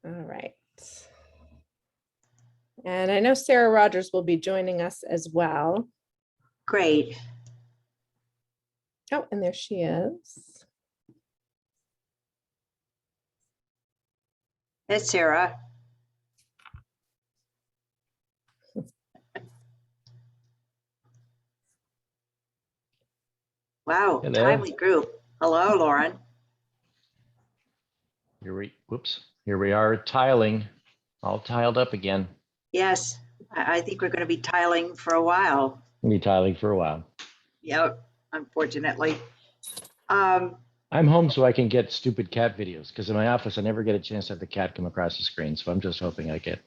All right. And I know Sarah Rogers will be joining us as well. Great. Oh, and there she is. That's Sarah. Wow, Hello. timely group. Hello, Lauren. Here we are tiling, all tiled up again. Yes, I think we're going to be tiling for a while. We'll be tiling for a while. Yep, unfortunately. I'm home so I can get stupid cat videos because in my office, I never get a chance to have the cat come across the screen. So I'm just hoping I get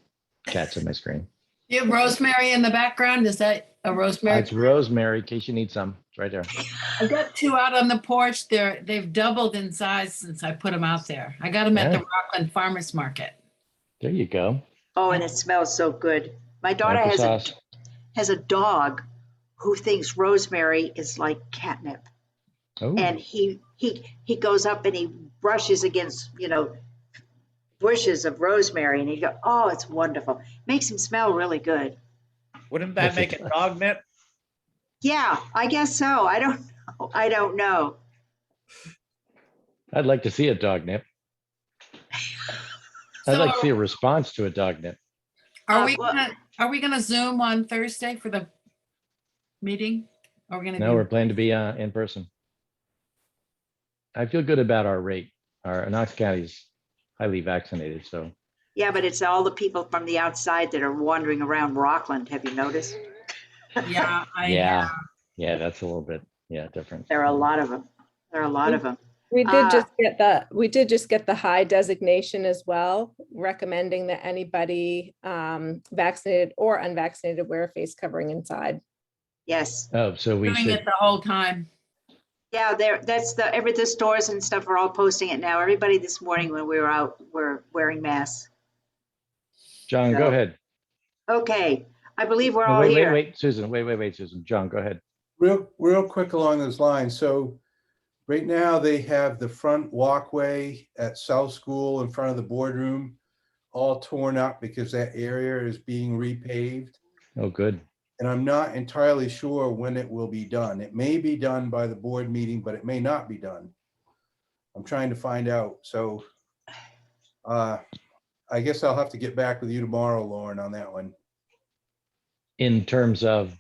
cats on my screen. You have rosemary in the background? Is that a rosemary? It's rosemary in case you need some. It's right there. I've got two out on the porch. They've doubled in size since I put them out there. I got them at the Rocklin Farmers Market. There you go. Oh, and it smells so good. My daughter has a dog who thinks rosemary is like catnip. Oh. And he goes up and he brushes against, bushes of rosemary, and he goes, oh, it's wonderful. Makes him smell really good. Wouldn't that make it dog nip? Yeah, I guess so. I don't know. I'd like to see a dog nip. I'd like to see a response to a dog nip. Are we gonna Zoom on Thursday for the meeting? Are we gonna? No, we're planning to be in person. I feel good about our rate. Our Knox County's highly vaccinated, so. Yeah, but it's all the people from the outside that are wandering around Rockland. Have you noticed? Yeah. Yeah, that's a little bit, different. There are a lot of them. We did just get the high designation as well, recommending that anybody vaccinated or unvaccinated wear a face covering inside. Yes. Oh, so we Doing should. it the whole time. Yeah, the stores and stuff are all posting it now. Everybody this morning when we were out were wearing masks. John, So- go ahead. Okay, I believe we're No, all here. wait, Susan. Wait, Susan. John, go ahead. Real quick along those lines. So right now they have the front walkway at South School in front of the boardroom all torn up because that area is being repaved. Oh, good. And I'm not entirely sure when it will be done. It may be done by the board meeting, but it may not be done. I'm trying to find out. So I guess I'll have to get back with you tomorrow, Lauren, on that one. In terms of,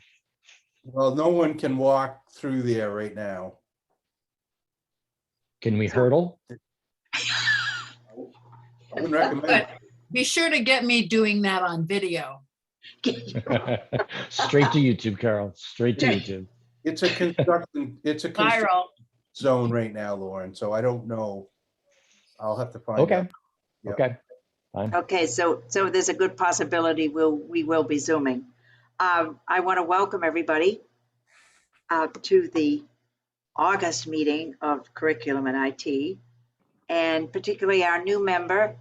Well, no one can walk through there right now. can we hurdle? I wouldn't recommend it. Be sure to get me doing that on video. Straight to YouTube, Carol. Straight to YouTube. It's a construction Viral. zone right now, Lauren, so I don't know. I'll have to find Okay. out. Yeah. Okay. Fine. Okay, so there's a good possibility we will be Zooming. I want to welcome everybody to the August meeting of Curriculum and IT, and particularly our new member.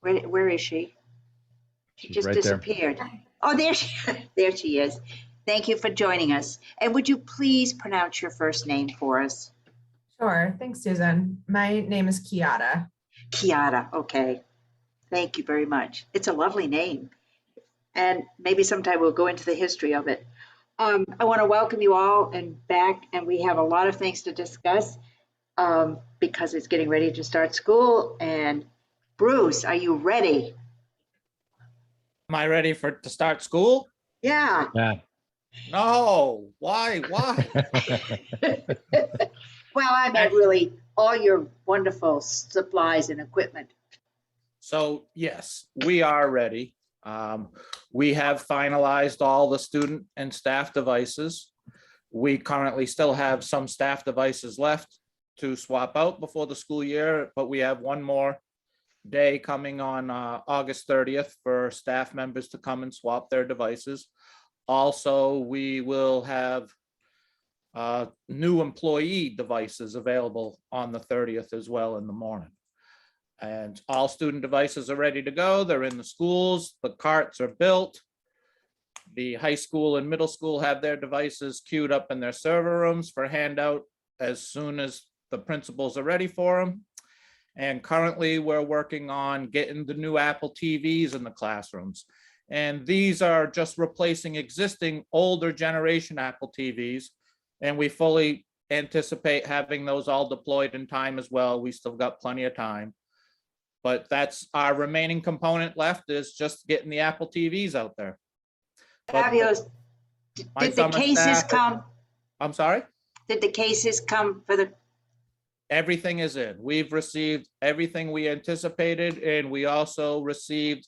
Where is she? She She's just right there. disappeared. Oh, there she is. Thank you for joining us. And would you please pronounce your first name for us? Sure. Thanks, Susan. My name is Kiata. Kiata. Okay. Thank you very much. It's a lovely name. And maybe sometime we'll go into the history of it. I want to welcome you all back, and we have a lot of things to discuss because it's getting ready to start school. And Bruce, are you ready? Am I ready to start school? Yeah. Yeah. No, why? Well, I meant really all your wonderful supplies and equipment. So yes, we are ready. We have finalized all the student and staff devices. We currently still have some staff devices left to swap out before the school year, but we have one more day coming on August 30th for staff members to come and swap their devices. Also, we will have new employee devices available on the 30th as well in the morning. And all student devices are ready to go. They're in the schools. The carts are built. The high school and middle school have their devices queued up in their server rooms for handout as soon as the principals are ready for them. And currently we're working on getting the new Apple TVs in the classrooms. And these are just replacing existing older generation Apple TVs. And we fully anticipate having those all deployed in time as well. We still got plenty of time. But that's our remaining component left, is just getting the Apple TVs out there. But Fabulous. my Did the summer cases staff- come? I'm sorry? Did the cases come for the, Everything is in. We've received everything we anticipated, and we also received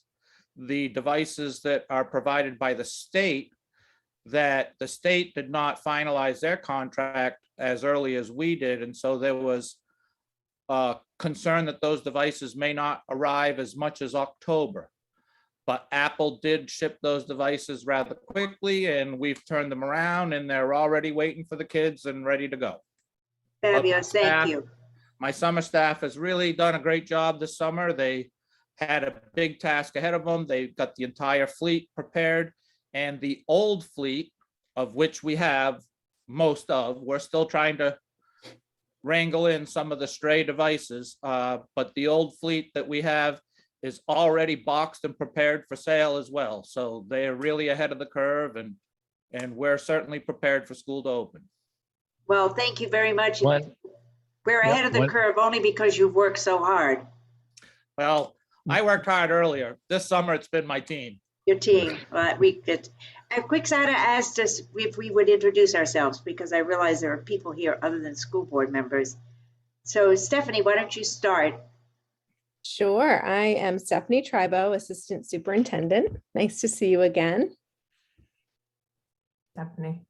the devices that are provided by the state, that the state did not finalize their contract as early as we did. And so there was concern that those devices may not arrive as much as October. But Apple did ship those devices rather quickly, and we've turned them around, and they're already waiting for the kids and ready to go. fabulous, thank staff- you. My summer staff has really done a great job this summer. They had a big task ahead of them. They got the entire fleet prepared, and the old fleet, of which we have most of, we're still trying to wrangle in some of the stray devices, but the old fleet that we have is already boxed and prepared for sale as well. So they're really ahead of the curve, and we're certainly prepared for school to open. Well, thank you very much. One, We're Yep, ahead of the one- curve only because you've worked so hard, Well, I worked hard earlier. This summer, it's been my team. your team. Quixada asked us if we would introduce ourselves, because I realize there are people here other than school board members. So Stephanie, why don't you start? Sure. I am Stephanie Tribo, Assistant Superintendent. Nice to see you again. Stephanie.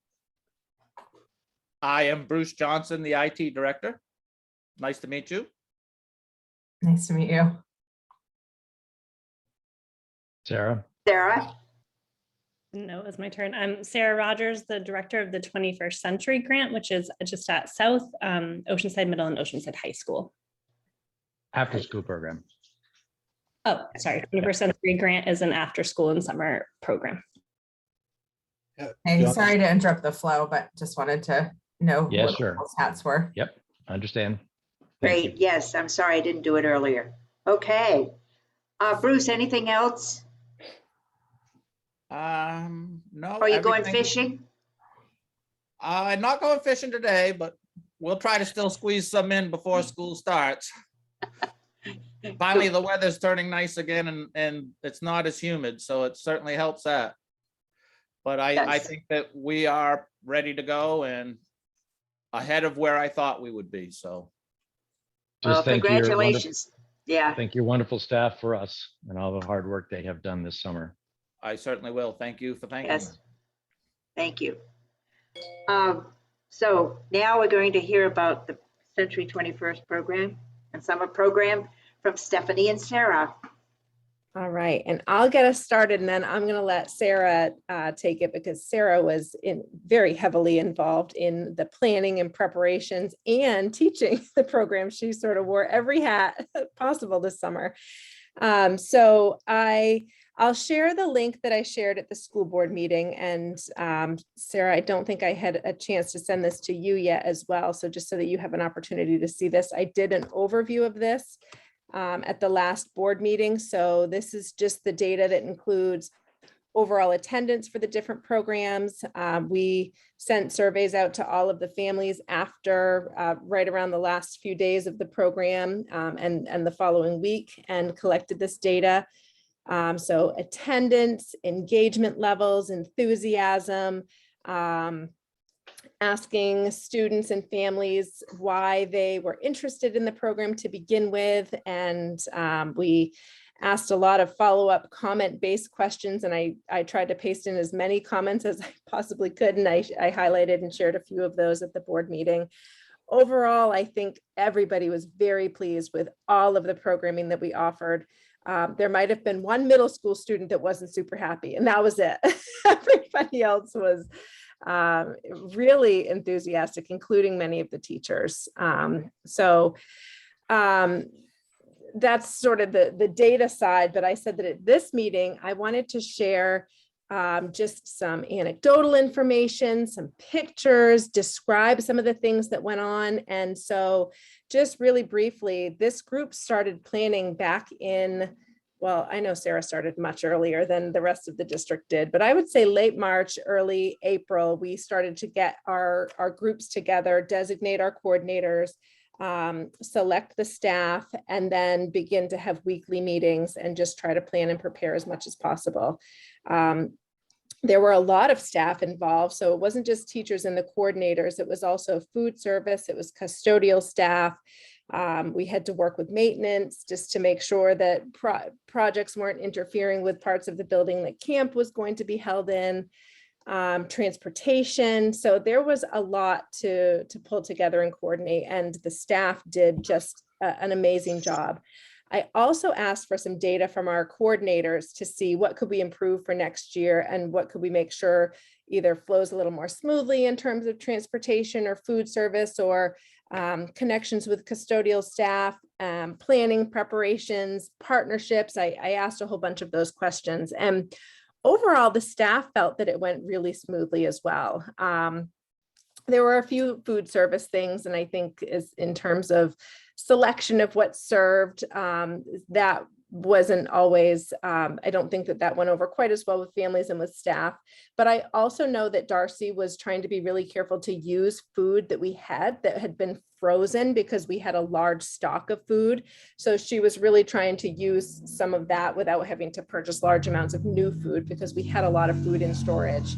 I am Bruce Johnson, the IT Director. Nice to meet you. Nice to meet you. Sarah. Sarah? No, it's my turn. I'm Sarah Rogers, the director of the 21st Century Grant, which is just at South Oceanside Middle and Oceanside High School. After school program. Oh, sorry. 21st Century Grant is an after school and summer program. Hey, John- sorry to interrupt the flow, but just wanted to know Yeah, what sure. those hats were. Yep, I understand. Thank you. Great, yes, I'm sorry I didn't do it earlier. Okay. Bruce, anything else? No. Are you going everything- fishing? Not going fishing today, but we'll try to still squeeze some in before school starts. Finally, the weather's turning nice again, and it's not as humid, so it certainly helps that. But I Yes. think that we are ready to go and ahead of where I thought we would be, so. Well, Just thank your wonderful, congratulations. Yeah, thank your wonderful staff for us and all the hard work they have done this summer. I certainly will. Thank you for thanking me. yes. Thank you. So now we're going to hear about the Century 21st program and summer program from Stephanie and Sarah. All right, and I'll get us started, and then I'm going to let Sarah take it, because Sarah was very heavily involved in the planning and preparations and teaching the program. She sort of wore every hat possible this summer. So I'll share the link that I shared at the school board meeting, and Sarah, I don't think I had a chance to send this to you yet as well. So just so that you have an opportunity to see this, I did an overview of this at the last board meeting. So this is just the data that includes overall attendance for the different programs. We sent surveys out to all of the families after right around the last few days of the program and the following week, and collected this data. So attendance, engagement levels, enthusiasm, asking students and families why they were interested in the program to begin with. And we asked a lot of follow-up comment-based questions, and I tried to paste in as many comments as I possibly could, and I highlighted and shared a few of those at the board meeting. Overall, I think everybody was very pleased with all of the programming that we offered. There might have been one middle school student that wasn't super happy, and that was it. Everybody else was really enthusiastic, including many of the teachers. That's sort of the data side, but I said that at this meeting, I wanted to share just some anecdotal information, some pictures, describe some of the things that went on. And so just really briefly, this group started planning back in, well, I know Sarah started much earlier than the rest of the district did, but I would say late March, early April, we started to get our groups together, designate our coordinators, select the staff, and then begin to have weekly meetings and just try to plan and prepare as much as possible. There were a lot of staff involved, so it wasn't just teachers and the coordinators, it was also food service, it was custodial staff. We had to work with maintenance just to make sure that projects weren't interfering with parts of the building that camp was going to be held in, transportation. So there was a lot to pull together and coordinate, and the staff did just an amazing job. I also asked for some data from our coordinators to see what could we improve for next year and what could we make sure either flows a little more smoothly in terms of transportation or food service or connections with custodial staff, planning preparations, partnerships. I asked a whole bunch of those questions, and overall the staff felt that it went really smoothly as well. There were a few food service things, and I think is in terms of selection of what's served, that wasn't always, I don't think that went over quite as well with families and with staff. But I also know that Darcy was trying to be really careful to use food that we had that had been frozen because we had a large stock of food. So she was really trying to use some of that without having to purchase large amounts of new food because we had a lot of food in storage.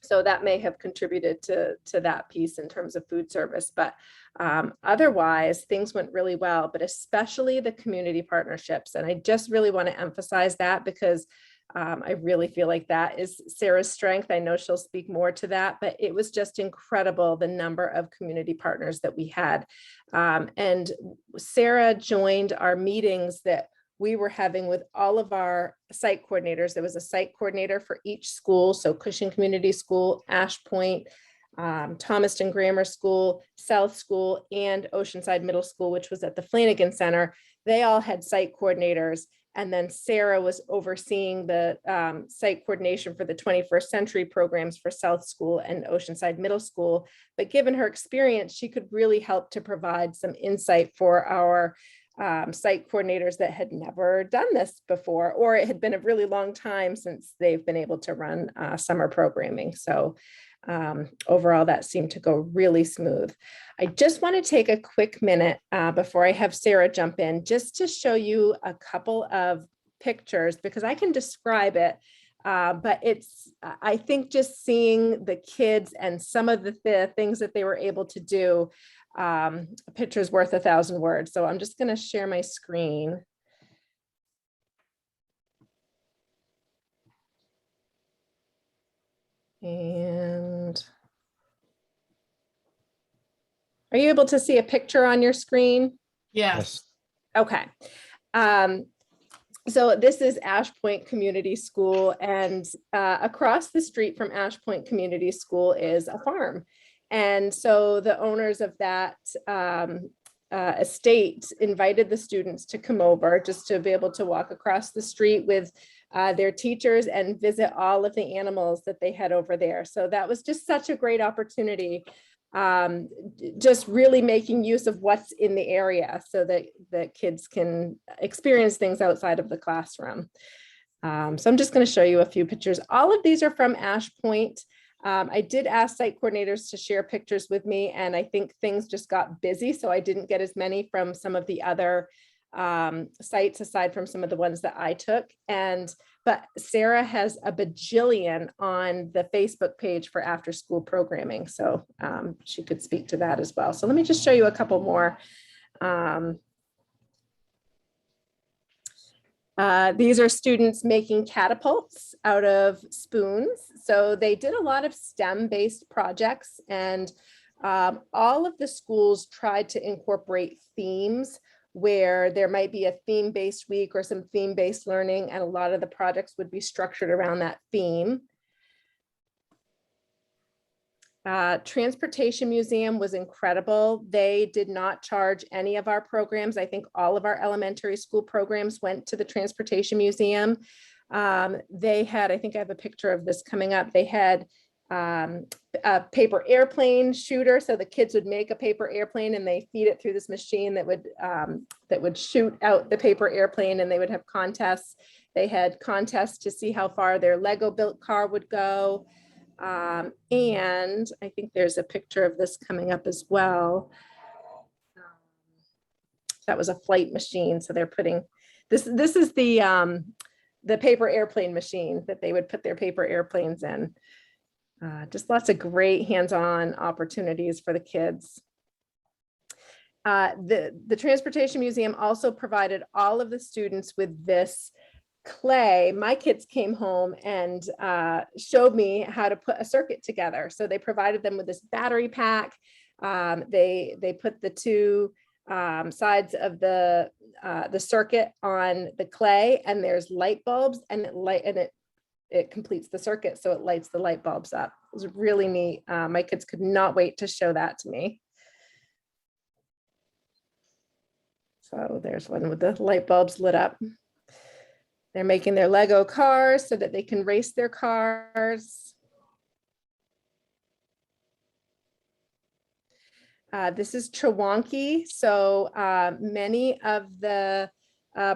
So that may have contributed to that piece in terms of food service, but otherwise things went really well, but especially the community partnerships. And I just really want to emphasize that because I really feel like that is Sarah's strength. I know she'll speak more to that, but it was just incredible the number of community partners that we had. And Sarah joined our meetings that we were having with all of our site coordinators. There was a site coordinator for each school. So Cushing Community School, Ash Point, Thomaston Grammar School, South School, and Oceanside Middle School, which was at the Flanagan Center. They all had site coordinators. And then Sarah was overseeing the site coordination for the 21st century programs for South School and Oceanside Middle School. But given her experience, she could really help to provide some insight for our site coordinators that had never done this before, or it had been a really long time since they've been able to run summer programming. So overall, that seemed to go really smooth. I just want to take a quick minute before I have Sarah jump in, just to show you a couple of pictures because I can describe it. But it's, I think just seeing the kids and some of the things that they were able to do, a picture's worth 1,000 words. So I'm just going to share my screen. And are you able to see a picture on your screen? Yes. Okay. So this is Ash Point Community School, and across the street from Ash Point Community School is a farm. And so the owners of that estate invited the students to come over just to be able to walk across the street with their teachers and visit all of the animals that they had over there. So that was just such a great opportunity, just really making use of what's in the area so that the kids can experience things outside of the classroom. So I'm just going to show you a few pictures. All of these are from Ash Point. I did ask site coordinators to share pictures with me, and I think things just got busy, so I didn't get as many from some of the other sites aside from some of the ones that I took. But Sarah has a bajillion on the Facebook page for after school programming, so she could speak to that as well. So let me just show you a couple more. These are students making catapults out of spoons. So they did a lot of STEM-based projects, and all of the schools tried to incorporate themes where there might be a theme-based week or some theme-based learning, and a lot of the projects would be structured around that theme. Transportation Museum was incredible. They did not charge any of our programs. I think all of our elementary school programs went to the Transportation Museum. They had, I think I have a picture of this coming up. They had a paper airplane shooter. So the kids would make a paper airplane and they feed it through this machine that would shoot out the paper airplane, and they would have contests. They had contests to see how far their Lego built car would go. And I think there's a picture of this coming up as well. That was a flight machine. So they're putting this is the paper airplane machine that they would put their paper airplanes in. Just lots of great hands-on opportunities for the kids. The Transportation Museum also provided all of the students with this clay. My kids came home and showed me how to put a circuit together. So they provided them with this battery pack. They put the two sides of the circuit on the clay, and there's light bulbs, and it completes the circuit, so it lights the light bulbs up. It was really neat. My kids could not wait to show that to me. So there's one with the light bulbs lit up. They're making their Lego cars so that they can race their cars. This is Chewonki. So many of the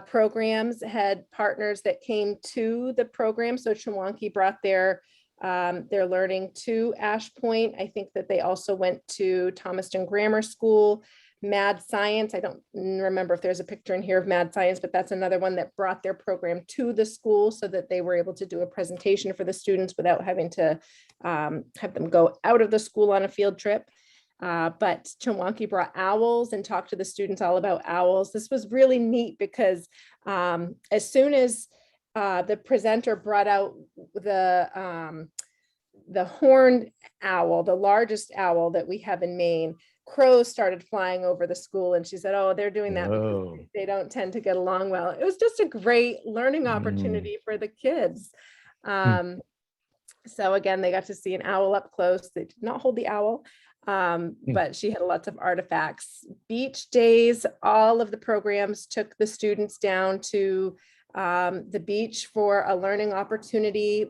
programs had partners that came to the program. So Chewonki brought their learning to Ash Point. I think that they also went to Thomaston Grammar School. Mad Science, I don't remember if there's a picture in here of Mad Science, but that's another one that brought their program to the school so that they were able to do a presentation for the students without having to have them go out of the school on a field trip. But Chewonki brought owls and talked to the students all about owls. This was really neat because as soon as the presenter brought out the horned owl, the largest owl that we have in Maine, crows started flying over the school, and she said, oh, they're doing that because they don't tend to get along well. It was just a great learning opportunity for the kids. So again, they got to see an owl up close. They did not hold the owl, but she had lots of artifacts. Beach days, all of the programs took the students down to the beach for a learning opportunity.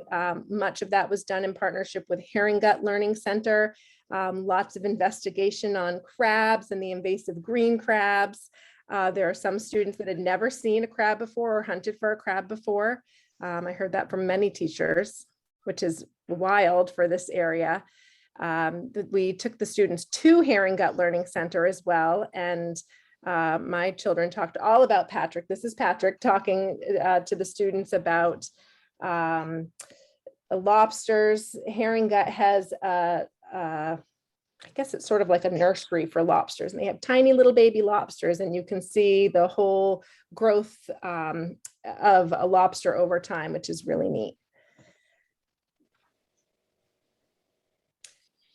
Much of that was done in partnership with Herringut Learning Center. Lots of investigation on crabs and the invasive green crabs. There are some students that had never seen a crab before or hunted for a crab before. I heard that from many teachers, which is wild for this area. We took the students to Herringut Learning Center as well. And my children talked all about Patrick. This is Patrick talking to the students about lobsters. Herringut has I guess it's sort of like a nursery for lobsters, and they have tiny little baby lobsters, and you can see the whole growth of a lobster over time, which is really neat.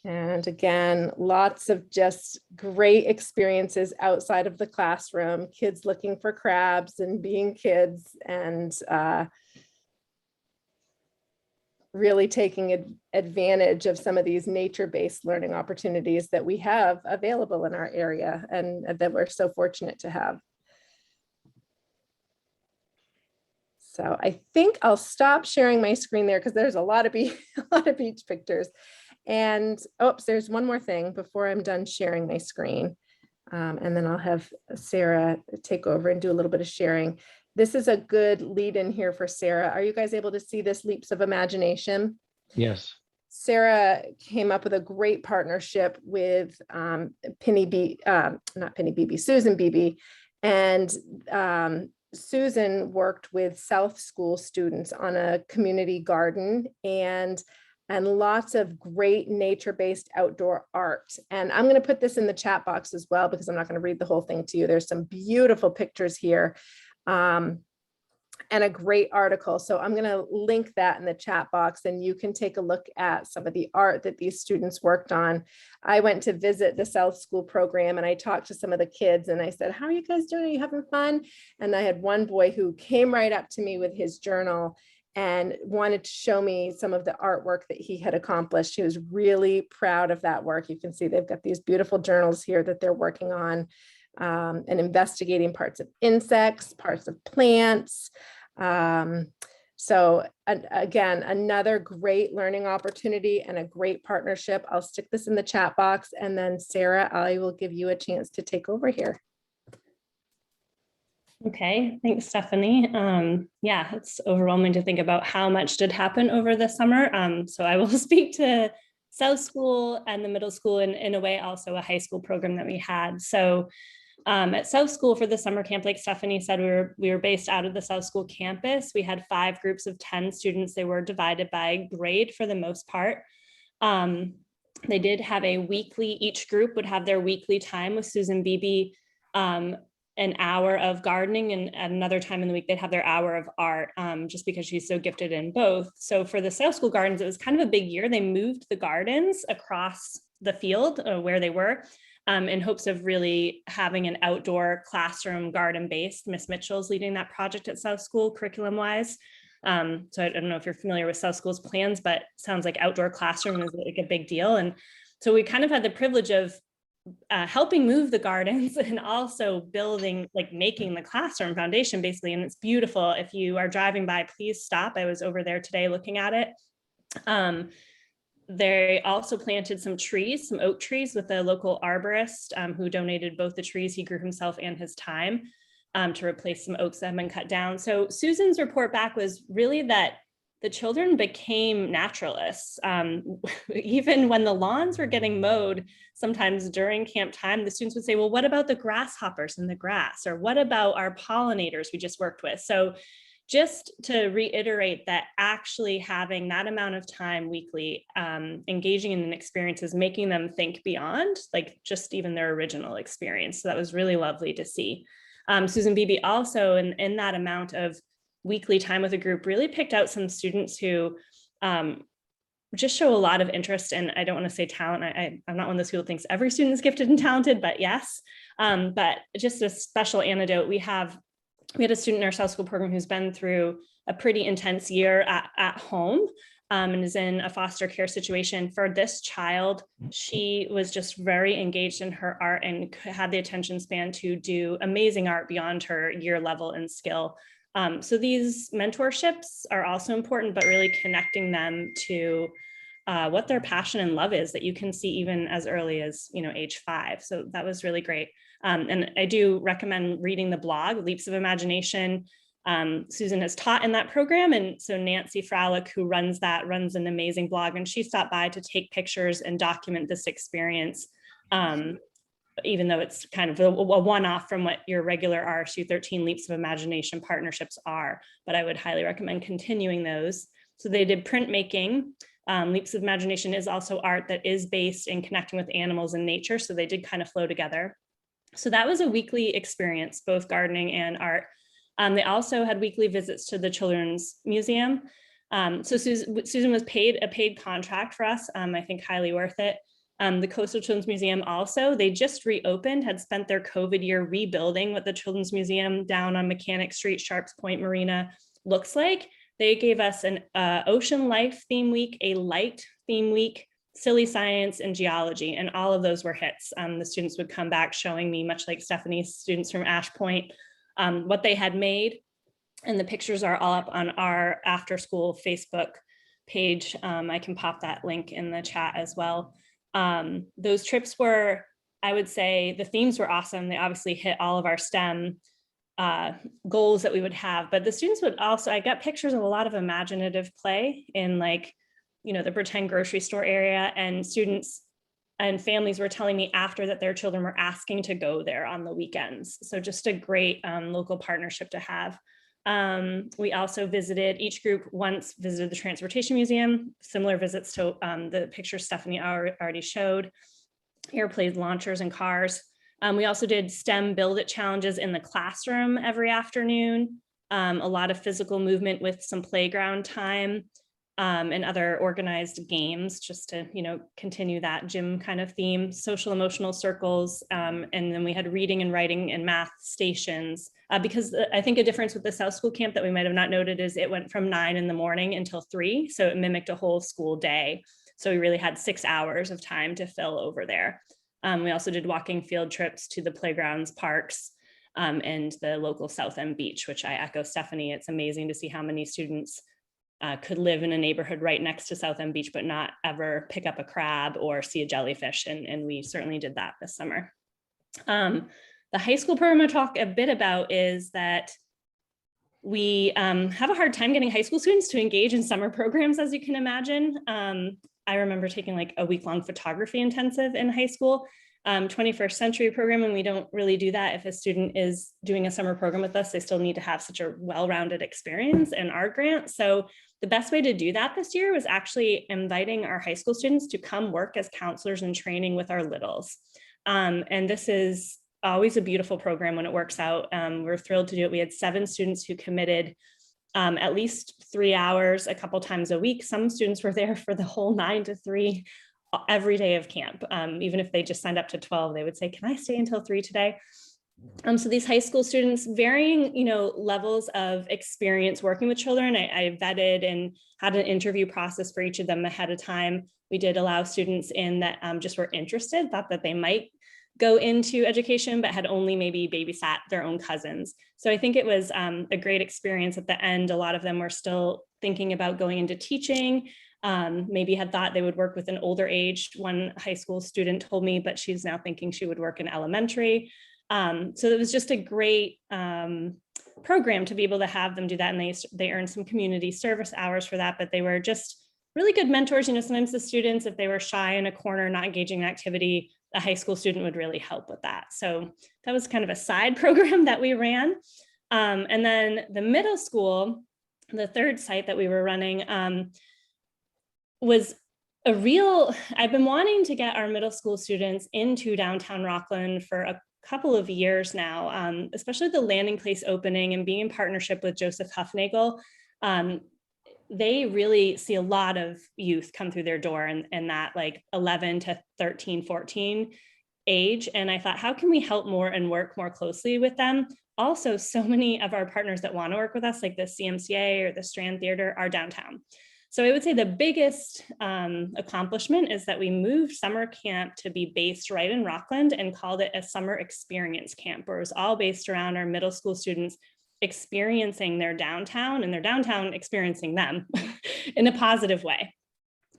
And again, lots of just great experiences outside of the classroom, kids looking for crabs and being kids, and really taking advantage of some of these nature-based learning opportunities that we have available in our area and that we're so fortunate to have. So I think I'll stop sharing my screen there because there's a lot of beach pictures. And oops, there's one more thing before I'm done sharing my screen. And then I'll have Sarah take over and do a little bit of sharing. This is a good lead in here for Sarah. Are you guys able to see this Leaps of Imagination? Yes. Sarah came up with a great partnership with Susan Beebe. And Susan worked with South School students on a community garden and lots of great nature-based outdoor art. And I'm going to put this in the chat box as well, because I'm not going to read the whole thing to you. There's some beautiful pictures here. And a great article. So I'm going to link that in the chat box, and you can take a look at some of the art that these students worked on. I went to visit the South School program, and I talked to some of the kids, and I said, how are you guys doing? Are you having fun? And I had one boy who came right up to me with his journal and wanted to show me some of the artwork that he had accomplished. He was really proud of that work. You can see they've got these beautiful journals here that they're working on. And investigating parts of insects, parts of plants, So again, another great learning opportunity and a great partnership. I'll stick this in the chat box, and then Sarah, I will give you a chance to take over here. Okay, thanks, Stephanie. Yeah, it's overwhelming to think about how much did happen over the summer. So I will speak to South School and the middle school, and in a way also a high school program that we had. So at South School for the summer camp, like Stephanie said, we were based out of the South School campus. We had 5 groups of 10 students. They were divided by grade for the most part. They did have a weekly, each group would have their weekly time with Susan Beebe, an hour of gardening, and at another time in the week, they'd have their hour of art, just because she's so gifted in both. So for the South School gardens, it was kind of a big year. They moved the gardens across the field where they were, in hopes of really having an outdoor classroom garden based. Miss Mitchell's leading that project at South School curriculum wise. So I don't know if you're familiar with South School's plans, but sounds like outdoor classroom is like a big deal. And so we kind of had the privilege of helping move the gardens and also building, like making the classroom foundation basically. And it's beautiful. If you are driving by, please stop. I was over there today looking at it. They also planted some trees, some oak trees, with a local arborist who donated both the trees he grew himself and his time to replace some oaks that have been cut down. So Susan's report back was really that the children became naturalists. Even when the lawns were getting mowed, sometimes during camp time, the students would say, well, what about the grasshoppers in the grass? Or what about our pollinators we just worked with? So just to reiterate that actually having that amount of time weekly, engaging in an experience is making them think beyond like just even their original experience. So that was really lovely to see. Susan Beebe also in that amount of weekly time with a group really picked out some students who just show a lot of interest, and I don't want to say talent. I'm not one of those people who thinks every student is gifted and talented, but yes. But just a special anecdote, we had a student in our South School program who's been through a pretty intense year at home and is in a foster care situation. For this child, she was just very engaged in her art and had the attention span to do amazing art beyond her year level and skill. So these mentorships are also important, but really connecting them to what their passion and love is that you can see even as early as, age 5. So that was really great. And I do recommend reading the blog, Leaps of Imagination. Susan has taught in that program. And so Nancy Fralick, who runs an amazing blog, and she stopped by to take pictures and document this experience. Even though it's kind of a one-off from what your regular RSU13 Leaps of Imagination partnerships are, but I would highly recommend continuing those. So they did printmaking. Leaps of Imagination is also art that is based in connecting with animals and nature. So they did kind of flow together. So that was a weekly experience, both gardening and art. They also had weekly visits to the Children's Museum. So Susan was paid a paid contract for us, I think highly worth it. The Coastal Children's Museum also, they just reopened, had spent their COVID year rebuilding what the Children's Museum down on Mechanic Street, Sharps Point Marina looks like. They gave us an ocean life theme week, a light theme week, silly science, and geology, and all of those were hits. The students would come back showing me, much like Stephanie's students from Ash Point, what they had made. And the pictures are all up on our after school Facebook page. I can pop that link in the chat as well. Those trips were, I would say, the themes were awesome. They obviously hit all of our STEM goals that we would have, but the students would also, I got pictures of a lot of imaginative play in the pretend grocery store area, and students and families were telling me after that their children were asking to go there on the weekends. So just a great local partnership to have. We also each group once visited the Transportation Museum, similar visits to the picture Stephanie already showed, airplanes, launchers, and cars. We also did STEM Build It challenges in the classroom every afternoon, a lot of physical movement with some playground time, and other organized games just to, continue that gym kind of theme, social emotional circles. And then we had reading and writing and math stations, because I think a difference with the South School camp that we might have not noted is it went from 9 in the morning until 3. So it mimicked a whole school day. So we really had 6 hours of time to fill over there. We also did walking field trips to the playgrounds, parks. and the local South End beach, which I echo Stephanie. It's amazing to see how many students could live in a neighborhood right next to South End Beach, but not ever pick up a crab or see a jellyfish. And we certainly did that this summer. The high school program I talk a bit about is that we have a hard time getting high school students to engage in summer programs, as you can imagine. I remember taking like a week-long photography intensive in high school, 21st century program, and we don't really do that. If a student is doing a summer program with us, they still need to have such a well-rounded experience in our grant. So the best way to do that this year was actually inviting our high school students to come work as counselors in training with our littles. And this is always a beautiful program when it works out. We're thrilled to do it. We had 7 students who committed at least 3 hours a couple times a week. Some students were there for the whole 9 to 3 every day of camp. Even if they just signed up to 12, they would say, can I stay until 3 today? So these high school students, varying, levels of experience working with children. I vetted and had an interview process for each of them ahead of time. We did allow students in that just were interested, thought that they might go into education, but had only maybe babysat their own cousins. So I think it was a great experience at the end. A lot of them were still thinking about going into teaching, maybe had thought they would work with an older age. One high school student told me, but she's now thinking she would work in elementary. So it was just a great program to be able to have them do that. And they earned some community service hours for that, but they were just really good mentors. Sometimes the students, if they were shy in a corner, not engaging in activity, a high school student would really help with that. So that was kind of a side program that we ran. And then the middle school, the third site that we were running was I've been wanting to get our middle school students into downtown Rocklin for a couple of years now, especially the landing place opening and being in partnership with Joseph Huffnagel. They really see a lot of youth come through their door in that like 11 to 13, 14 age. And I thought, how can we help more and work more closely with them? Also, so many of our partners that want to work with us, like the CMCA or the Strand Theater, are downtown. So I would say the biggest accomplishment is that we moved summer camp to be based right in Rockland and called it a summer experience camp, where it was all based around our middle school students experiencing their downtown and their downtown experiencing them in a positive way.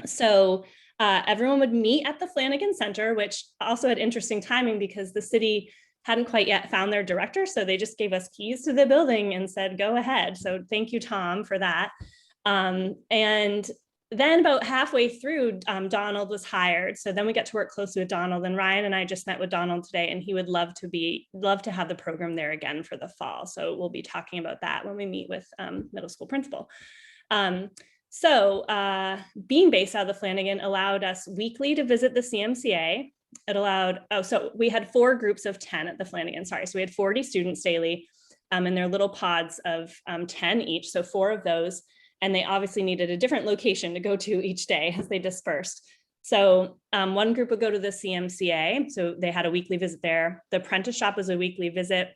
So everyone would meet at the Flanagan Center, which also had interesting timing because the city hadn't quite yet found their director. So they just gave us keys to the building and said, go ahead. So thank you, Tom, for that. And then about halfway through, Donald was hired. So then we got to work closely with Donald, and Ryan and I just met with Donald today, and he would love to have the program there again for the fall. So we'll be talking about that when we meet with middle school principal. So being based out of the Flanagan allowed us weekly to visit the CMCA. It allowed, so we had 4 groups of 10 at the Flanagan, sorry. So we had 40 students daily in their little pods of 10 each. So 4 of those. And they obviously needed a different location to go to each day as they dispersed. So one group would go to the CMCA. So they had a weekly visit there. The apprentice shop was a weekly visit.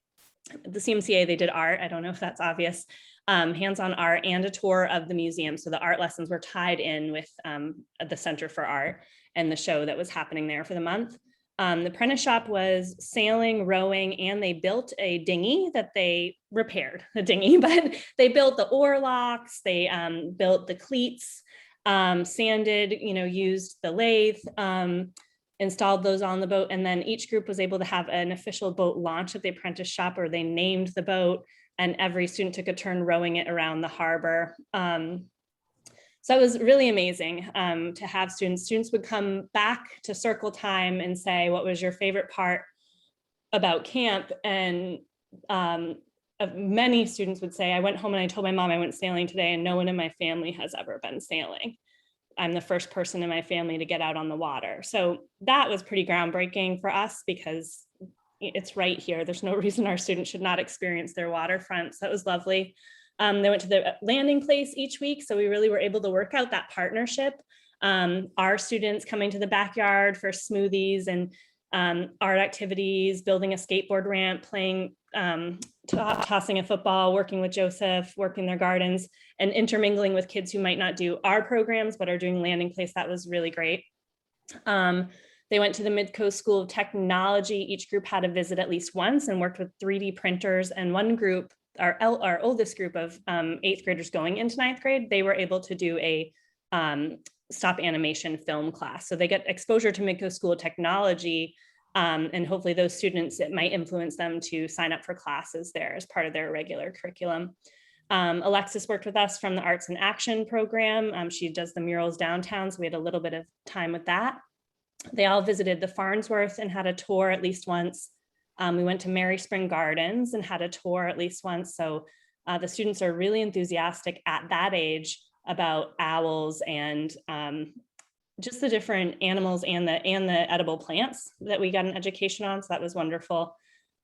The CMCA, they did art. I don't know if that's obvious. Hands-on art and a tour of the museum. So the art lessons were tied in with the Center for Art and the show that was happening there for the month. The apprentice shop was sailing, rowing, and they built a dinghy that they repaired, but they built the oar locks, they built the cleats, sanded, used the lathe, installed those on the boat. And then each group was able to have an official boat launch at the apprentice shop, or they named the boat, and every student took a turn rowing it around the harbor. So it was really amazing to have students would come back to circle time and say, what was your favorite part about camp? And many students would say, I went home and I told my mom I went sailing today, and no one in my family has ever been sailing. I'm the first person in my family to get out on the water. So that was pretty groundbreaking for us because it's right here. There's no reason our students should not experience their waterfront. So that was lovely. They went to the landing place each week. So we really were able to work out that partnership. Our students coming to the backyard for smoothies and art activities, building a skateboard ramp, playing, tossing a football, working with Joseph, working their gardens, and intermingling with kids who might not do our programs, but are doing landing place. That was really great. They went to the Midcoast School of Technology. Each group had a visit at least once and worked with 3D printers. And one group, our oldest group of 8th graders going into 9th grade, they were able to do a stop animation film class. So they get exposure to Midcoast School of Technology, and hopefully those students, it might influence them to sign up for classes there as part of their regular curriculum. Alexis worked with us from the Arts in Action program. She does the murals downtown, so we had a little bit of time with that. They all visited the Farnsworth and had a tour at least once. We went to Mary Spring Gardens and had a tour at least once. So the students are really enthusiastic at that age about owls and just the different animals and the edible plants that we got an education on. So that was wonderful.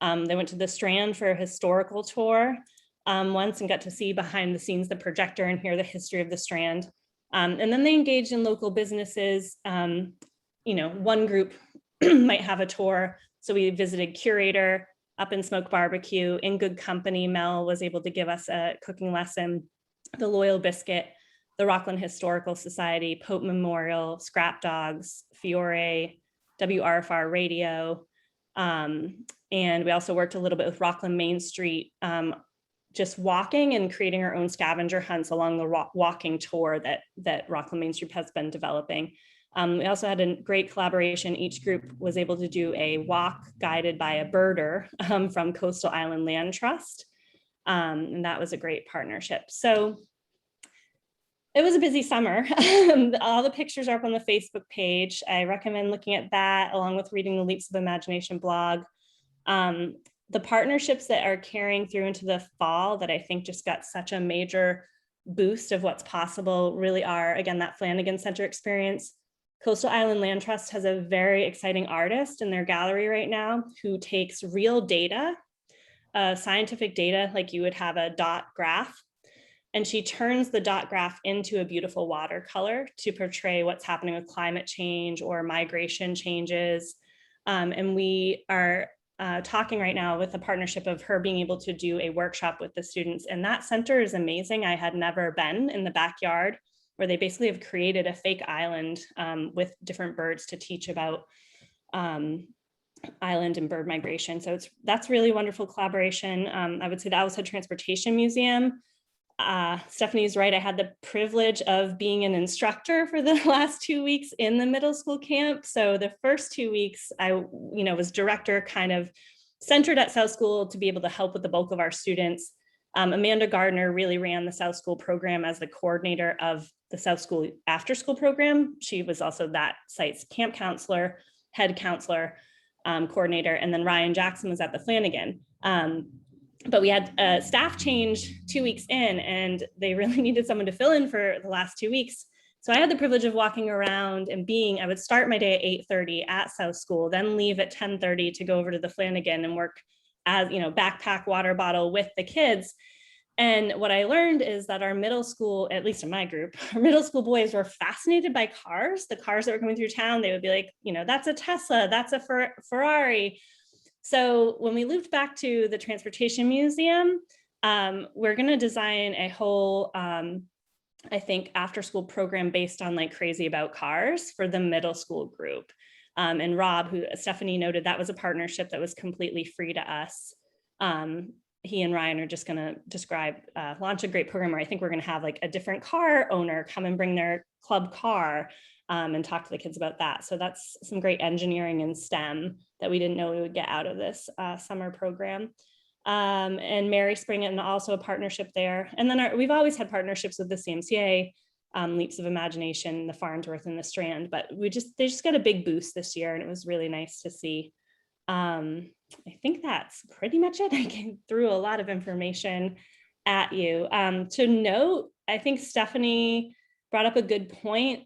They went to the Strand for a historical tour once and got to see behind the scenes the projector and hear the history of the Strand. And then they engaged in local businesses. One group might have a tour. So we visited Curator, Up and Smoke Barbecue, In Good Company. Mel was able to give us a cooking lesson, the Loyal Biscuit, the Rocklin Historical Society, Pope Memorial, Scrap Dogs, Fiore, WRFR Radio. And we also worked a little bit with Rocklin Main Street, just walking and creating our own scavenger hunts along the walking tour that Rocklin Main Street has been developing. We also had a great collaboration. Each group was able to do a walk guided by a birder from Coastal Island Land Trust. And that was a great partnership. So it was a busy summer. All the pictures are up on the Facebook page. I recommend looking at that along with reading the Leaps of Imagination blog. The partnerships that are carrying through into the fall that I think just got such a major boost of what's possible really are, again, that Flanagan Center experience. Coastal Island Land Trust has a very exciting artist in their gallery right now who takes real data, scientific data, like you would have a dot graph, and she turns the dot graph into a beautiful watercolor to portray what's happening with climate change or migration changes. And we are talking right now with a partnership of her being able to do a workshop with the students. And that center is amazing. I had never been in the backyard, where they basically have created a fake island with different birds to teach about island and bird migration. So that's really wonderful collaboration. I would say the Owl's Head Transportation Museum. Stephanie's right. I had the privilege of being an instructor for the last 2 weeks in the middle school camp. So the first 2 weeks I was director, kind of centered at South School to be able to help with the bulk of our students. Amanda Gardner really ran the South School program as the coordinator of the South School after school program. She was also that site's camp counselor, head counselor, coordinator, and then Ryan Jackson was at the Flanagan. But we had a staff change 2 weeks in, and they really needed someone to fill in for the last 2 weeks. So I had the privilege of walking around and I would start my day at 8:30 at South School, then leave at 10:30 to go over to the Flanagan and work as, backpack, water bottle with the kids. And what I learned is that our middle school, at least in my group, our middle school boys were fascinated by cars, the cars that were coming through town. They would be like, that's a Tesla, that's a Ferrari. So when we looped back to the Transportation Museum, we're going to design a whole, I think, after school program based on like Crazy About Cars for the middle school group. And Rob, who Stephanie noted, that was a partnership that was completely free to us. He and Ryan are just going to launch a great program where I think we're going to have like a different car owner come and bring their club car and talk to the kids about that. So that's some great engineering and STEM that we didn't know we would get out of this summer program. And Mary Spring, and also a partnership there. And then we've always had partnerships with the CMCA, Leaps of Imagination, the Farnsworth and the Strand, but they just got a big boost this year, and it was really nice to see. I think that's pretty much it. I threw a lot of information at you. To note, I think Stephanie brought up a good point.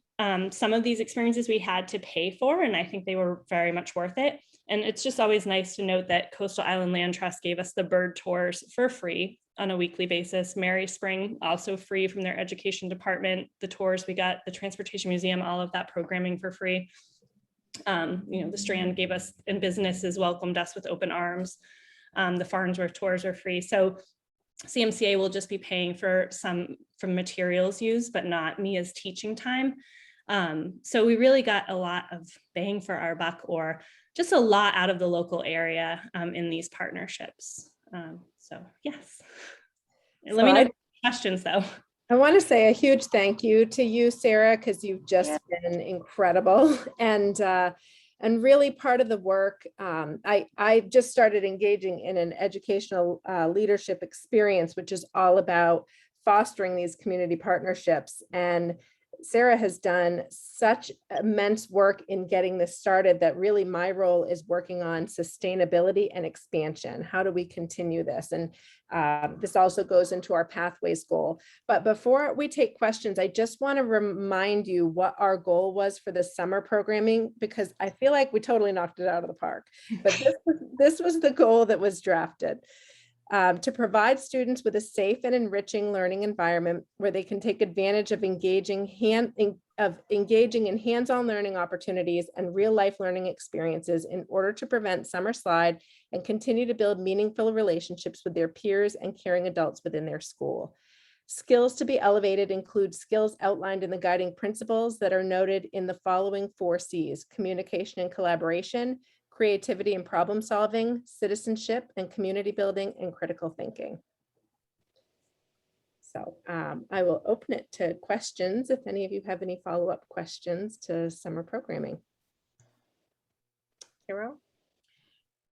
Some of these experiences we had to pay for, and I think they were very much worth it. And it's just always nice to note that Coastal Island Land Trust gave us the bird tours for free on a weekly basis. Mary Spring also free from their education department. The tours we got, the Transportation Museum, all of that programming for free. The Strand gave us, and businesses welcomed us with open arms. The Farnsworth tours are free. So CMCA will just be paying for some materials used, but not me as teaching time. So we really got a lot of bang for our buck, or just a lot out of the local area in these partnerships. So yes. Let me know if you have questions though. I want to say a huge thank you to you, Sarah, because you've just been incredible and really part of the work. I just started engaging in an educational leadership experience, which is all about fostering these community partnerships. And Sarah has done such immense work in getting this started that really my role is working on sustainability and expansion. How do we continue this? And this also goes into our pathways goal. But before we take questions, I just want to remind you what our goal was for the summer programming, because I feel like we totally knocked it out of the park. But this was the goal that was drafted. To provide students with a safe and enriching learning environment where they can take advantage of engaging in hands-on learning opportunities and real-life learning experiences in order to prevent summer slide and continue to build meaningful relationships with their peers and caring adults within their school. Skills to be elevated include skills outlined in the guiding principles that are noted in the following 4 C's: communication and collaboration, creativity and problem solving, citizenship and community building, and critical thinking. So I will open it to questions if any of you have any follow-up questions to summer programming. Carol?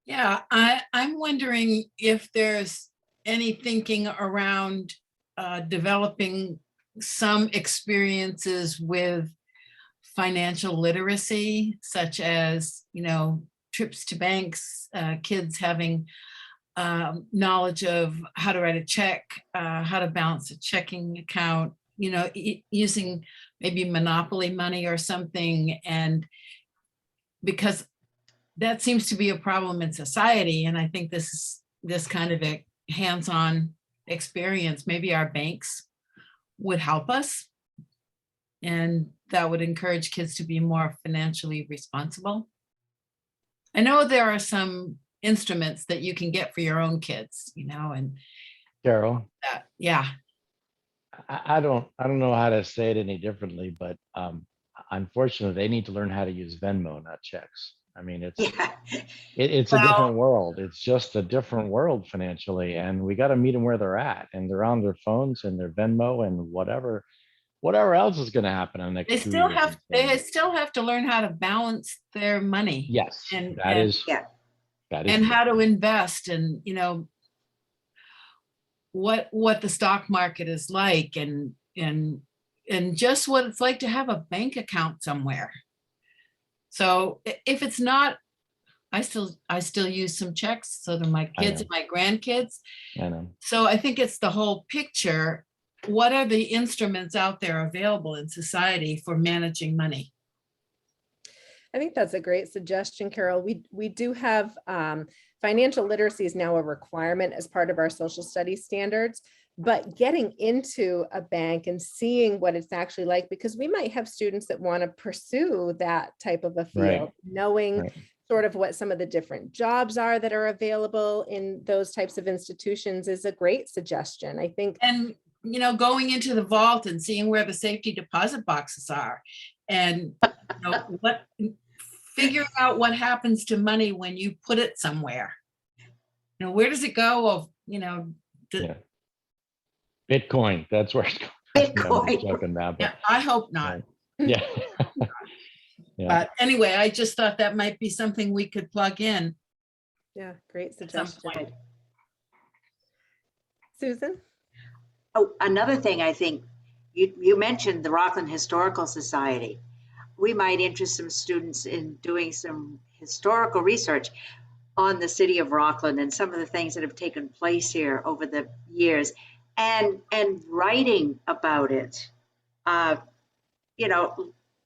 Yeah, I'm wondering if there's any thinking around developing some experiences with financial literacy, such as, trips to banks, kids having knowledge of how to write a check, how to balance a checking account, using maybe Monopoly money or something. And because that seems to be a problem in society. And I think this kind of a hands-on experience, maybe our banks would help us. And that would encourage kids to be more financially responsible. I know there are some instruments that you can get for your own kids, and Carol, yeah. I don't know how to say it any differently, but unfortunately, they need to learn how to use Venmo, not checks. I mean, it's a different world. It's just a different world financially, and we got to meet them where they're at. And they're on their phones and their Venmo and whatever else is going to happen in the next 2 years. They still have to learn how to balance their money. Yes, and how to invest, and what the stock market is like, and just what it's like to have a bank account somewhere. So if it's not, I still use some checks so that my kids and my grandkids. I know. So I think it's the whole picture. What are the instruments out there available in society for managing money? I think that's a great suggestion, Carol. We do have financial literacy is now a requirement as part of our social studies standards, but getting into a bank and seeing what it's actually like, because we might have students that want to pursue that type of a field, knowing sort of what some of the different jobs are that are available in those types of institutions is a great suggestion, I think. And going into the vault and seeing where the safety deposit boxes are, and figuring out what happens to money when you put it somewhere. Where does it go? Bitcoin. That's where it's going. Bitcoin. Yeah, I hope not. Yeah. But anyway, I just thought that might be something we could plug in. Yeah, great suggestion. Susan? Oh, another thing, I think you mentioned the Rocklin Historical Society. We might interest some students in doing some historical research on the city of Rocklin and some of the things that have taken place here over the years, and writing about it.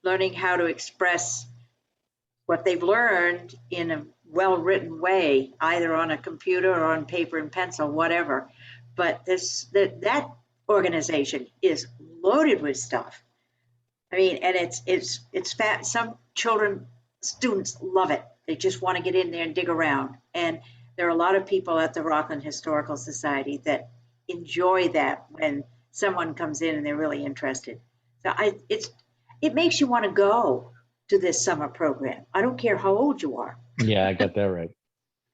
Learning how to express what they've learned in a well-written way, either on a computer or on paper and pencil, whatever. But that organization is loaded with stuff. I mean, and it's fat. Some students love it. They just want to get in there and dig around. And there are a lot of people at the Rocklin Historical Society that enjoy that when someone comes in and they're really interested. So it makes you want to go to this summer program. I don't care how old you are. Yeah, I got that right.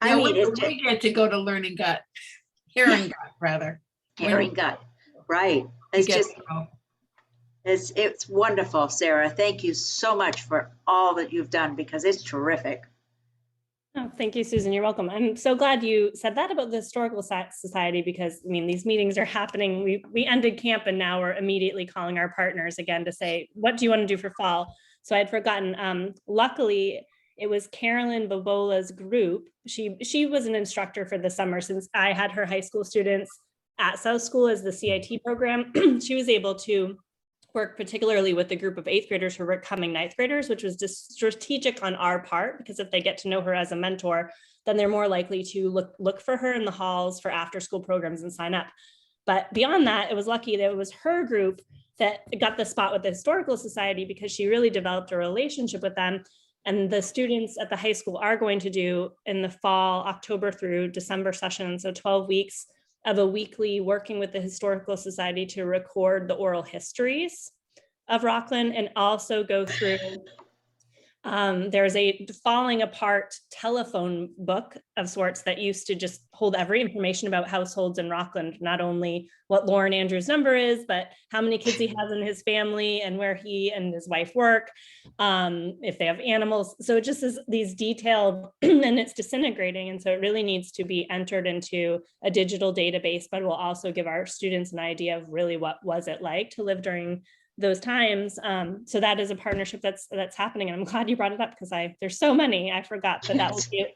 I Yeah, mean, it's just we get to go to Learning Gut, Hearing Gut, rather. hearing gut, right? We It's get just, to go. it's wonderful, Sarah. Thank you so much for all that you've done because it's terrific. Oh, thank you, Susan. You're welcome. I'm so glad you said that about the Historical Society because, I mean, these meetings are happening. We ended camp and now we're immediately calling our partners again to say, what do you want to do for fall? So I'd forgotten. Luckily, it was Carolyn Bobola's group. She was an instructor for the summer since I had her high school students at South School as the CIT program. She was able to work particularly with the group of 8th graders who were becoming 9th graders, which was just strategic on our part, because if they get to know her as a mentor, then they're more likely to look for her in the halls for after school programs and sign up. But beyond that, it was lucky that it was her group that got the spot with the Historical Society because she really developed a relationship with them. And the students at the high school are going to do in the fall, October through December session, so 12 weeks of a weekly working with the Historical Society to record the oral histories of Rocklin and also go through, there's a falling apart telephone book of sorts that used to just hold every information about households in Rockland, not only what Lauren Andrews' number is, but how many kids he has in his family and where he and his wife work, if they have animals. So it just is these detailed and it's disintegrating. And so it really needs to be entered into a digital database, but will also give our students an idea of really what was it like to live during those times. So that is a partnership that's happening. And I'm glad you brought it up because there's so many. I forgot that that will be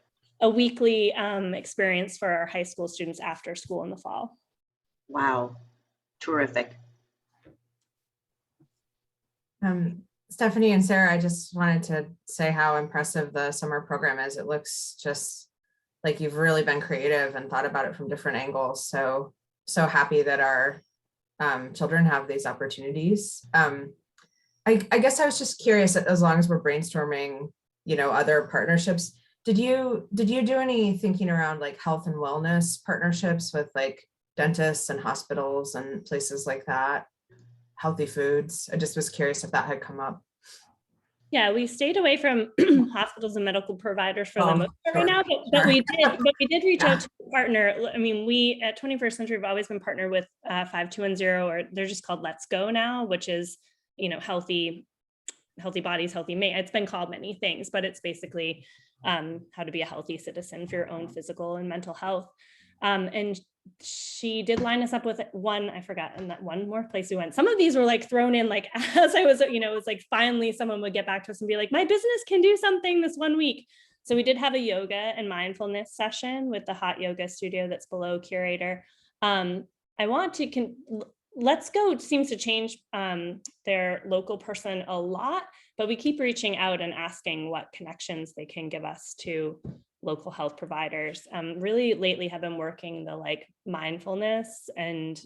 a weekly experience for our high school students after school in the fall. Wow, terrific. Stephanie and Sarah, I just wanted to say how impressive the summer program is. It looks just like you've really been creative and thought about it from different angles. So happy that our children have these opportunities. I guess I was just curious, as long as we're brainstorming, other partnerships, did you do any thinking around like health and wellness partnerships with like dentists and hospitals and places like that? Healthy foods. I just was curious if that had come up. Yeah, we stayed away from hospitals and medical providers for the most part right now, but Sure. we did reach out to a partner. I mean, we at 21st Century have always been partnered with 5210, or they're just called Let's Go now, which is, healthy bodies, healthy mate. It's been called many things, but it's basically how to be a healthy citizen for your own physical and mental health. And she did line us up with one, I forgot, and that one more place we went. Some of these were like thrown in like as I was, it was like finally someone would get back to us and be like, my business can do something this one week. So we did have a yoga and mindfulness session with the hot yoga studio that's below Curator. Let's Go seems to change their local person a lot, but we keep reaching out and asking what connections they can give us to local health providers. Really lately have been working the like mindfulness and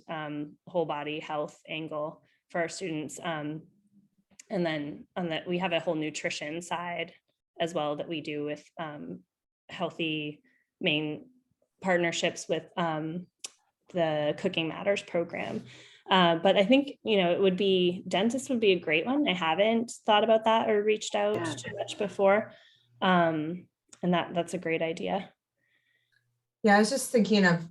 whole body health angle for our students. And then on that, we have a whole nutrition side as well that we do with healthy main partnerships with the Cooking Matters program. But I think, it would be, dentist would be a great one. I haven't thought about that or reached out too much before. And that's a great idea. Yeah, I was just thinking of,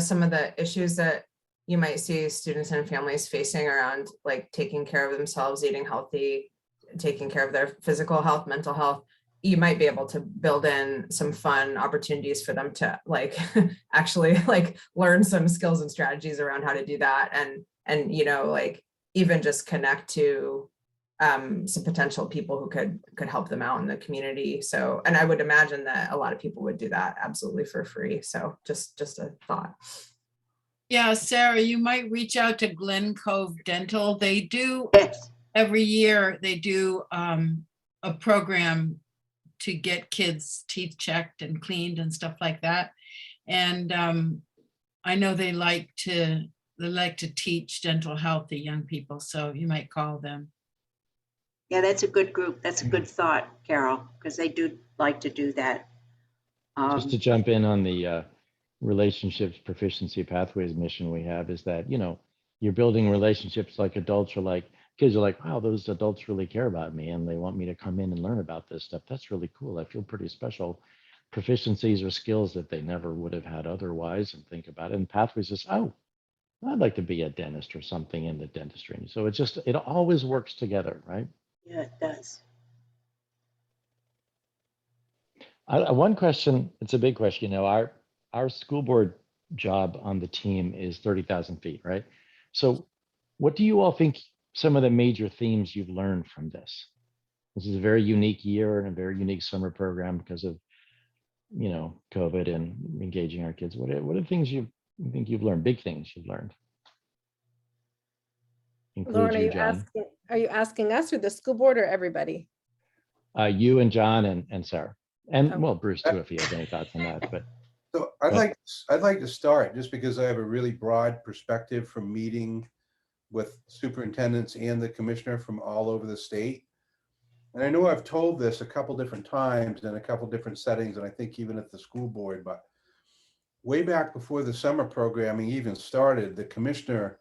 some of the issues that you might see students and families facing around like taking care of themselves, eating healthy, taking care of their physical health, mental health. You might be able to build in some fun opportunities for them to like actually like learn some skills and strategies around how to do that. And like even just connect to some potential people who could help them out in the community. So, and I would imagine that a lot of people would do that absolutely for free. So just a thought. Yeah, Sarah, you might reach out to Glen Cove Dental. They do every year, they do a program to get kids' teeth checked and cleaned and stuff like that. And I know they like to teach dental health to young people, so you might call them. Yeah, that's a good group. That's a good thought, Carol, because they do like to do that. Just to jump in on the relationships proficiency pathways mission we have is that, you're building relationships like adults are like kids are like, wow, those adults really care about me and they want me to come in and learn about this stuff. That's really cool. I feel pretty special. Proficiencies or skills that they never would have had otherwise, and think about it. And Pathways is, oh, I'd like to be a dentist or something in the dentistry. So it always works together, right? Yeah, it does. One question, it's a big question. Our school board job on the team is 30,000 feet, right? So what do you all think some of the major themes you've learned from this? This is a very unique year and a very unique summer program because of, COVID and engaging our kids. What are things you think you've learned, big things you've learned? Lauren, Includes you, John. are you asking us or the school board or everybody? You and John and Sarah. And Oh. well, Bruce too, if he has any thoughts on that. But So I'd like to start just because I have a really broad perspective from meeting with superintendents and the commissioner from all over the state. And I know I've told this a couple different times in a couple different settings, and I think even at the school board, but way back before the summer programming even started, the commissioner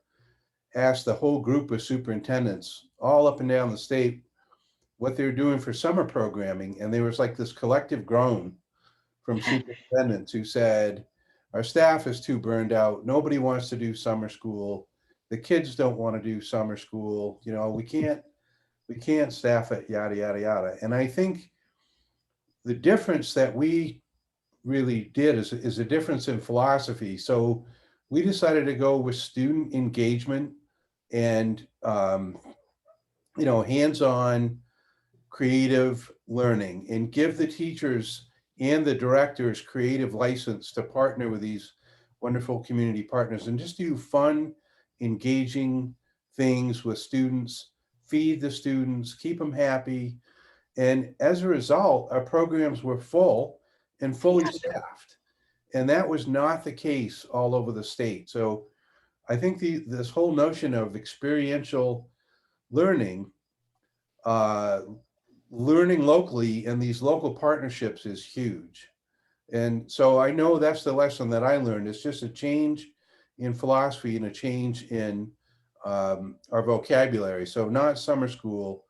asked the whole group of superintendents all up and down the state what they were doing for summer programming. And there was like this collective groan from superintendents who said, our staff is too burned out. Nobody wants to do summer school. The kids don't want to do summer school. We can't staff it, yada, yada, yada. And I think the difference that we really did is a difference in philosophy. So we decided to go with student engagement and, hands-on creative learning, and give the teachers and the directors creative license to partner with these wonderful community partners and just do fun, engaging things with students, feed the students, keep them happy. And as a result, our programs were full and fully staffed. And that was not the case all over the state. So I think this whole notion of experiential learning, learning locally and these local partnerships is huge. And so I know that's the lesson that I learned. It's just a change in philosophy and a change in our vocabulary. So not summer school,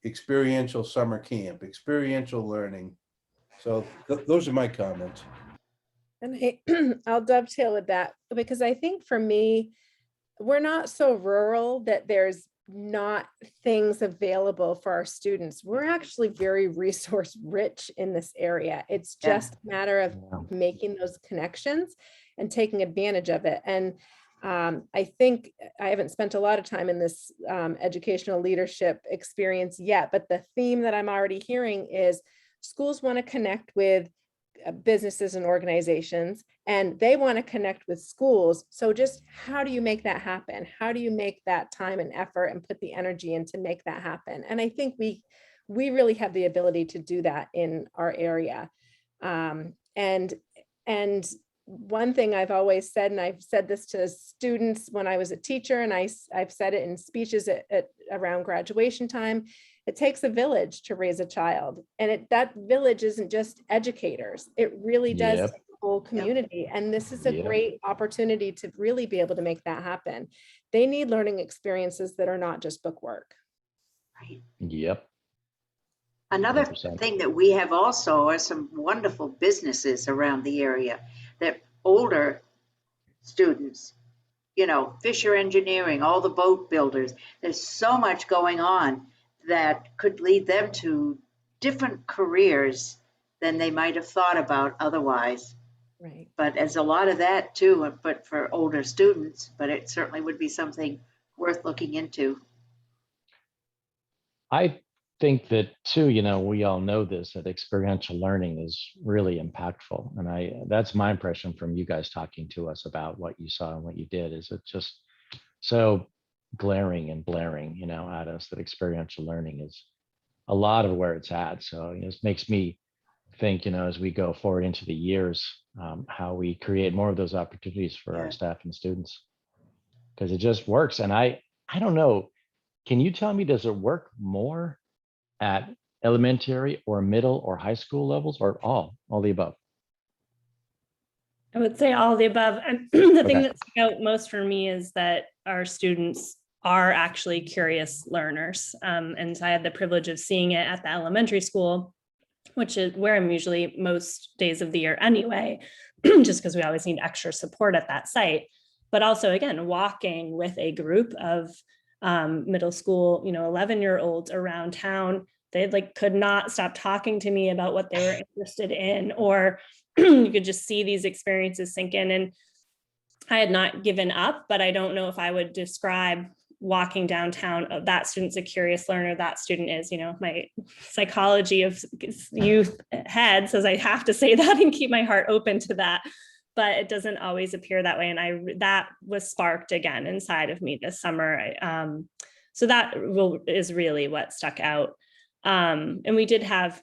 experiential summer camp, experiential learning. So those are my comments. And I'll dovetail with that because I think for me, we're not so rural that there's not things available for our students. We're actually very resource rich in this area. It's just a matter of making those connections and taking advantage of it. And I think I haven't spent a lot of time in this educational leadership experience yet, but the theme that I'm already hearing is schools want to connect with businesses and organizations, and they want to connect with schools. So just how do you make that happen? How do you make that time and effort and put the energy in to make that happen? And I think we really have the ability to do that in our area. And one thing I've always said, and I've said this to students when I was a teacher, and I've said it in speeches at around graduation time, it takes a village to raise a child. And that village isn't just educators. It really does take the whole community. And this is a great opportunity to really be able to make that happen. They need learning experiences that are not just book work. Right. Yep. Another 100%. thing that we have also are some wonderful businesses around the area that older students, Fisher Engineering, all the boat builders, there's so much going on that could lead them to different careers than they might have thought about otherwise. Right. But as a lot of that too, but for older students, but it certainly would be something worth looking into. I think that too, we all know this, that experiential learning is really impactful. And that's my impression from you guys talking to us about what you saw and what you did, is it just so glaring and blaring, at us that experiential learning is a lot of where it's at. So it makes me think, as we go forward into the years, how we create more of those opportunities for our staff and students, because it just works. And I don't know, can you tell me, does it work more at elementary or middle or high school levels, or all the above? I would say all the above. And the thing that stuck out most for me is that our students are actually curious learners. And so I had the privilege of seeing it at the elementary school, which is where I'm usually most days of the year anyway, just because we always need extra support at that site. But also, again, walking with a group of middle school, 11-year-olds around town, they like could not stop talking to me about what they were interested in, or you could just see these experiences sink in. And I had not given up, but I don't know if I would describe walking downtown, that student's a curious learner, that student is, my psychology of youth head says I have to say that and keep my heart open to that, but it doesn't always appear that way. And that was sparked again inside of me this summer. So that is really what stuck out. And we did have,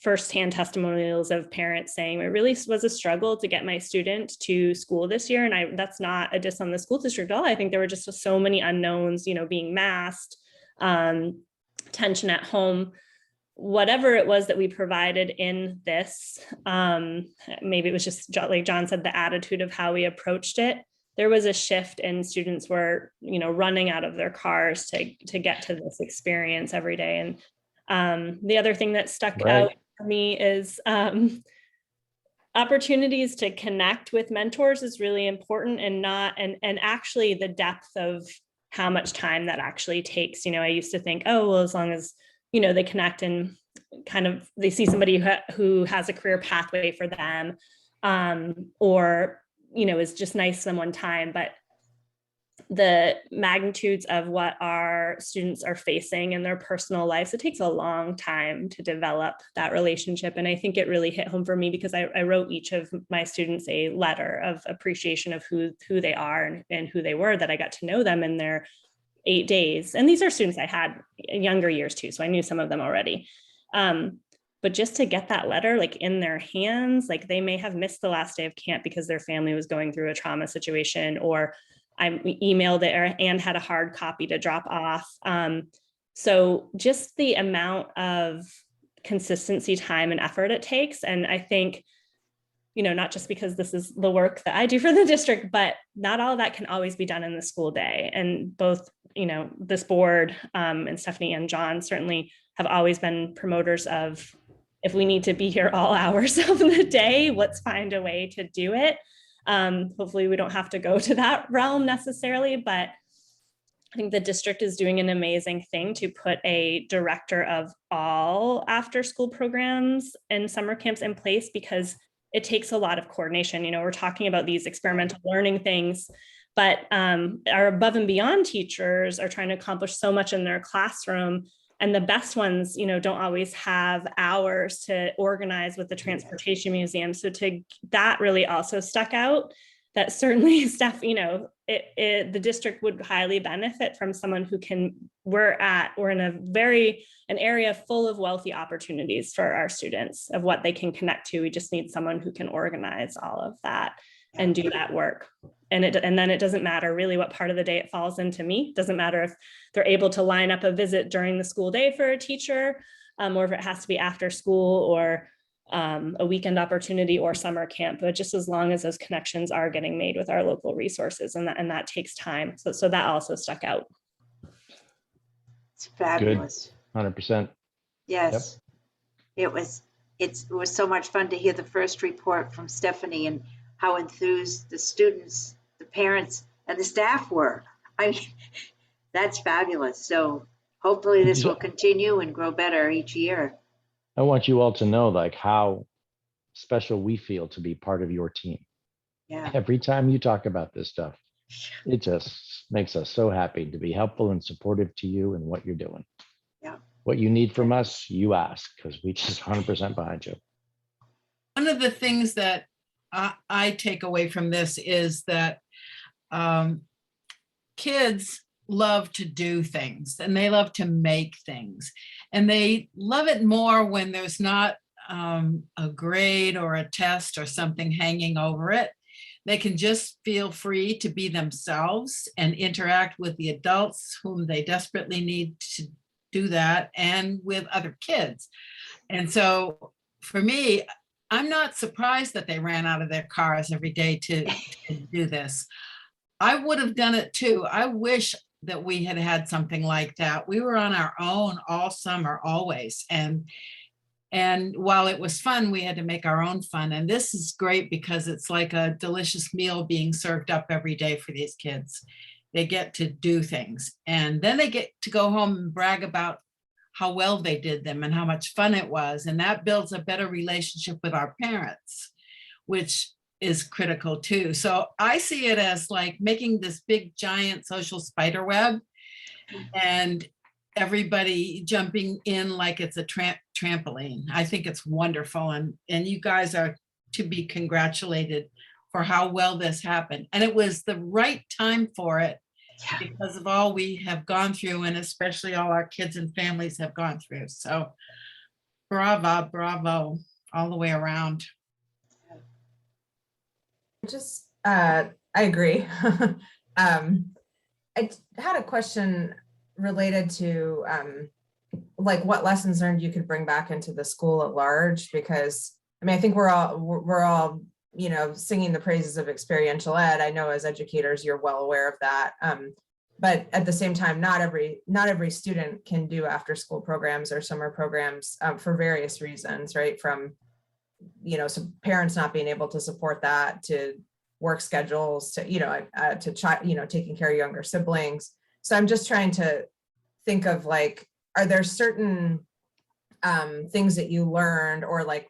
firsthand testimonials of parents saying it really was a struggle to get my student to school this year. And that's not a diss on the school district at all. I think there were just so many unknowns, being masked, tension at home, whatever it was that we provided in this. Maybe it was just like John said, the attitude of how we approached it. There was a shift, and students were, running out of their cars to get to this experience every day. And the other thing that stuck out for me is opportunities to connect with mentors is really important, and actually the depth of how much time that actually takes. I used to think, oh, well, as long as, they connect and kind of they see somebody who has a career pathway for them, or, is just nice them one time. But the magnitudes of what our students are facing in their personal lives, it takes a long time to develop that relationship. And I think it really hit home for me because I wrote each of my students a letter of appreciation of who they are and who they were, that I got to know them in their 8 days. And these are students I had in younger years too, so I knew some of them already. But just to get that letter like in their hands, like they may have missed the last day of camp because their family was going through a trauma situation, or I emailed it and had a hard copy to drop off. So just the amount of consistency, time, and effort it takes. And I think, not just because this is the work that I do for the district, but not all of that can always be done in the school day. And both, this board and Stephanie and John certainly have always been promoters of, if we need to be here all hours of the day, let's find a way to do it. Hopefully we don't have to go to that realm necessarily, but I think the district is doing an amazing thing to put a director of all after school programs and summer camps in place, because it takes a lot of coordination. We're talking about these experimental learning things, but our above and beyond teachers are trying to accomplish so much in their classroom. And the best ones, don't always have hours to organize with the transportation museum. So that really also stuck out, that certainly Steph, the district would highly benefit from someone who we're in an area full of wealthy opportunities for our students of what they can connect to. We just need someone who can organize all of that and do that work. And then it doesn't matter really what part of the day it falls into me. It doesn't matter if they're able to line up a visit during the school day for a teacher, or if it has to be after school, or a weekend opportunity or summer camp, but just as long as those connections are getting made with our local resources, and that takes time. So that also stuck out. It's fabulous. Good. 100%. Yes. Yep. It was so much fun to hear the first report from Stephanie and how enthused the students, the parents, and the staff were. I mean, that's fabulous. So hopefully this will continue and grow better each year. I want you all to know like how special we feel to be part of your team. Yeah. Every time you talk about this stuff, it just makes us so happy to be helpful and supportive to you and what you're doing. Yeah. What you need from us, you ask, because we just 100% behind you. One of the things that I take away from this is that kids love to do things, and they love to make things, and they love it more when there's not a grade or a test or something hanging over it. They can just feel free to be themselves and interact with the adults whom they desperately need to do that, and with other kids. And so for me, I'm not surprised that they ran out of their cars every day to do this. I would have done it too. I wish that we had had something like that. We were on our own all summer, always. And while it was fun, we had to make our own fun. And this is great because it's like a delicious meal being served up every day for these kids. They get to do things, and then they get to go home and brag about how well they did them and how much fun it was. And that builds a better relationship with our parents, which is critical too. So I see it as like making this big giant social spider web and everybody jumping in like it's a trampoline. I think it's wonderful. And you guys are to be congratulated for how well this happened. And it was the right time for it because of all we have gone through, and especially all our kids and families have gone through. So bravo, bravo, all the way around. Just, I agree. I had a question related to like what lessons learned you could bring back into the school at large, because I mean, I think we're all, you know, singing the praises of experiential ed. I know as educators, you're well aware of that. But at the same time, not every student can do after school programs or summer programs for various reasons, right? From, you know, some parents not being able to support that, to work schedules, to, you know, taking care of younger siblings. So I'm just trying to think of like, are there certain things that you learned or like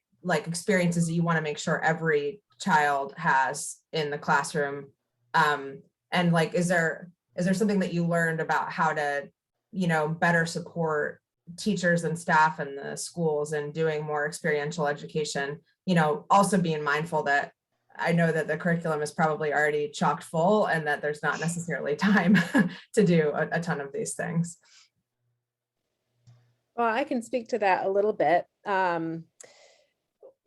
experiences that you want to make sure every child has in the classroom? And like, is there something that you learned about how to, you know, better support teachers and staff in the schools and doing more experiential education, you know, also being mindful that I know that the curriculum is probably already chock full and that there's not necessarily time to do a ton of these things. Well, I can speak to that a little bit.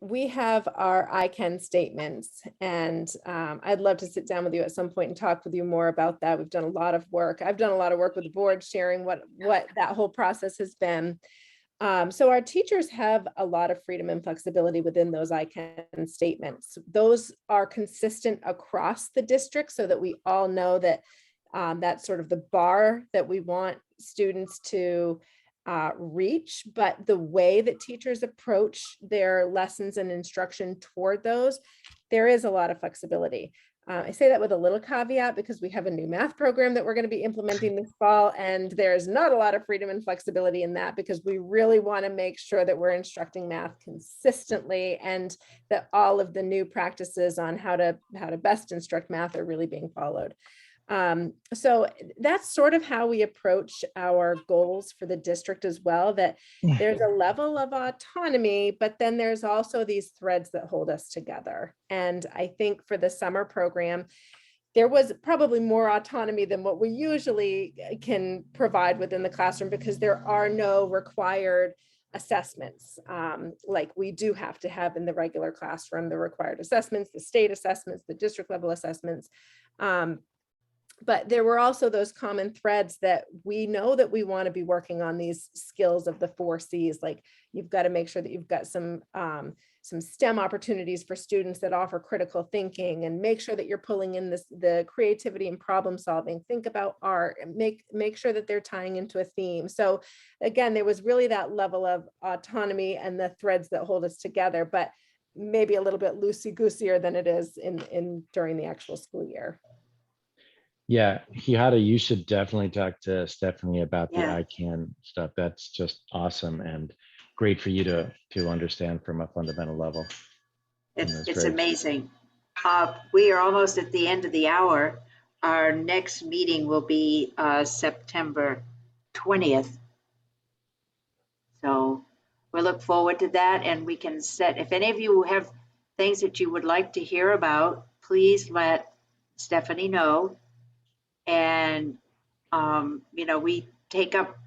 We have our I can statements, and I'd love to sit down with you at some point and talk with you more about that. We've done a lot of work. I've done a lot of work with the board, sharing what that whole process has been. So our teachers have a lot of freedom and flexibility within those I can statements. Those are consistent across the district so that we all know that that's sort of the bar that we want students to reach, but the way that teachers approach their lessons and instruction toward those, there is a lot of flexibility. I say that with a little caveat because we have a new math program that we're going to be implementing this fall, and there's not a lot of freedom and flexibility in that because we really want to make sure that we're instructing math consistently and that all of the new practices on how to best instruct math are really being followed. So that's sort of how we approach our goals for the district as well, that there's a level of autonomy, but then there's also these threads that hold us together. And I think for the summer program, there was probably more autonomy than what we usually can provide within the classroom because there are no required assessments like we do have to have in the regular classroom, the required assessments, the state assessments, the district level assessments. But there were also those common threads that we know that we want to be working on these skills of the 4 C's. Like you've got to make sure that you've got some STEM opportunities for students that offer critical thinking, and make sure that you're pulling in the creativity and problem solving. Think about art and make sure that they're tying into a theme. So again, there was really that level of autonomy and the threads that hold us together, but maybe a little bit loosey-gooseier than it is in during the actual school year. Yeah, Hihata, you should definitely talk to Stephanie about the Yeah. I can stuff. That's just awesome and great for you to understand from a fundamental level. It's amazing. We are almost at the end of the hour. Our next meeting will be September 20th. So we look forward to that, and we can set, if any of you have things that you would like to hear about, please let Stephanie know. And, you know, we take up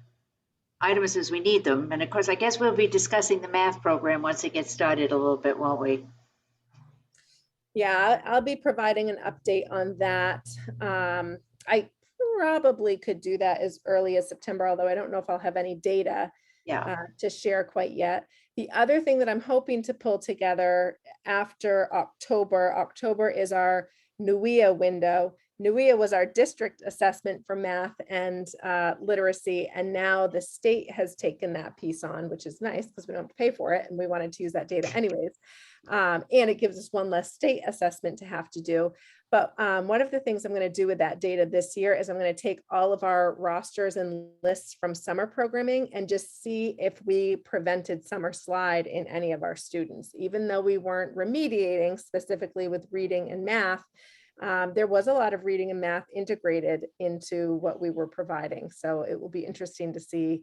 items as we need them. And of course, I guess we'll be discussing the math program once it gets started a little bit, won't we? Yeah, I'll be providing an update on that. I probably could do that as early as September, although I don't know if I'll have any data to share quite yet. The other thing that I'm hoping to pull together after October is our NUIA window. NUIA was our district assessment for math and literacy. And now the state has taken that piece on, which is nice because we don't have to pay for it. And we wanted to use that data anyways. And it gives us one less state assessment to have to do. But one of the things I'm going to do with that data this year is I'm going to take all of our rosters and lists from summer programming and just see if we prevented summer slide in any of our students. Even though we weren't remediating specifically with reading and math, there was a lot of reading and math integrated into what we were providing. So it will be interesting to see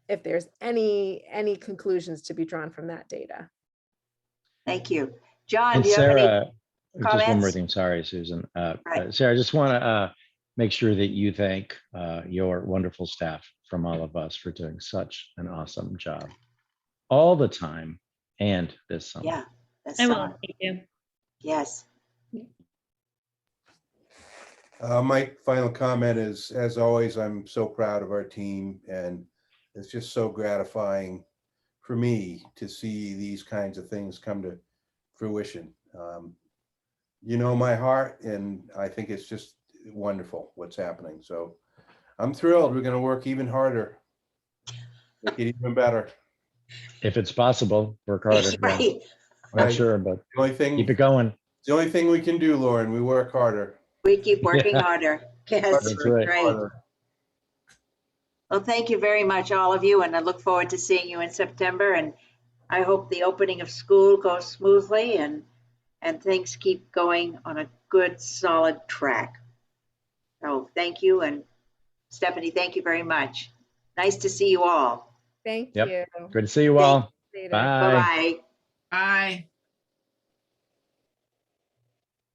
if there's any conclusions to be drawn from that data. Thank you. John, And do you have any Sarah, just one more comments? thing. Sorry, Susan. Right. Sarah, I just want to make sure that you thank your wonderful staff from all of us for doing such an awesome job all the time and this summer. Yeah, that's I will, summer. thank you. Yes. My final comment is, as always, I'm so proud of our team, and it's just so gratifying for me to see these kinds of things come to fruition. You know my heart, and I think it's just wonderful what's happening. So I'm thrilled. We're going to work even harder, make it even better. If it's possible, work harder. Yeah. Right. Not Right. sure, but The only thing, keep it going. the only thing we can do, Lauren, we work harder. We keep working Yeah. harder. Yes, That's right. great. Well, thank you very much, all of you, and I look forward to seeing you in September. And I hope the opening of school goes smoothly and things keep going on a good, solid track. So thank you, and Stephanie, thank you very much. Nice to see you all. Thank Yep. you. Good to see you all. Later. Bye. Bye-bye. Bye.